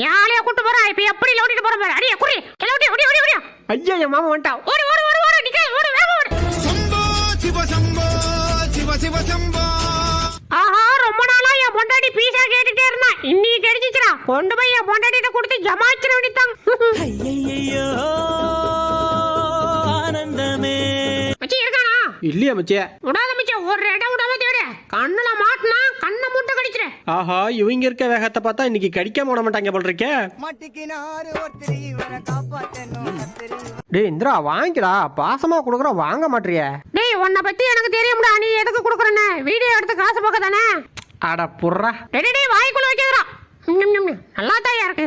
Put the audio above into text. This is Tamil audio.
யாரையா கூட்டு போறா இப்ப எப்படி லோடிட்டு போற பாரு அடியே குடி ஓடி ஓடி ஓடி ஓடி ஐயா என் மாமா வந்துட்டா ஓடி ஓடி ஓடி ஓடி நிக்க ஓடி வேக ஓடி சம்போ சிவ சம்போ சிவ சிவ சம்போ ஆஹா ரொம்ப நாளா என் பொண்டாட்டி பீஸா கேட்டுட்டே இருந்தா இன்னைக்கு கிடைச்சிச்சுடா கொண்டு போய் என் பொண்டாட்டிட்ட கொடுத்து ஜமாச்சிர வேண்டியதான் ஐயையோ ஆனந்தமே மச்சி இருக்கானா இல்லையா மச்சே விடாத மச்சி ஒரு இடம் விடாம தேடு கண்ணுல மாட்டினா கண்ணை மூட்டை கடிச்சிரு ஆஹா இவங்க இருக்க வேகத்தை பார்த்தா இன்னைக்கு கடிக்காம விட மாட்டாங்க போல் இருக்கே மாட்டிக்கினாரு ஒருத்தர் இவரை காப்பாத்தணும் டேய் இந்திரா வாங்கிடா பாசமா கொடுக்குற வாங்க மாட்டிய. டேய் உன்னை பத்தி எனக்கு தெரியும்டா நீ எதுக்கு கொடுக்குறேன்னு வீடியோ எடுத்து காசு பார்க்க தானே அட புர்றா டேய் வாய்க்குள்ள வைக்கிறா நல்லா தான் இருக்கு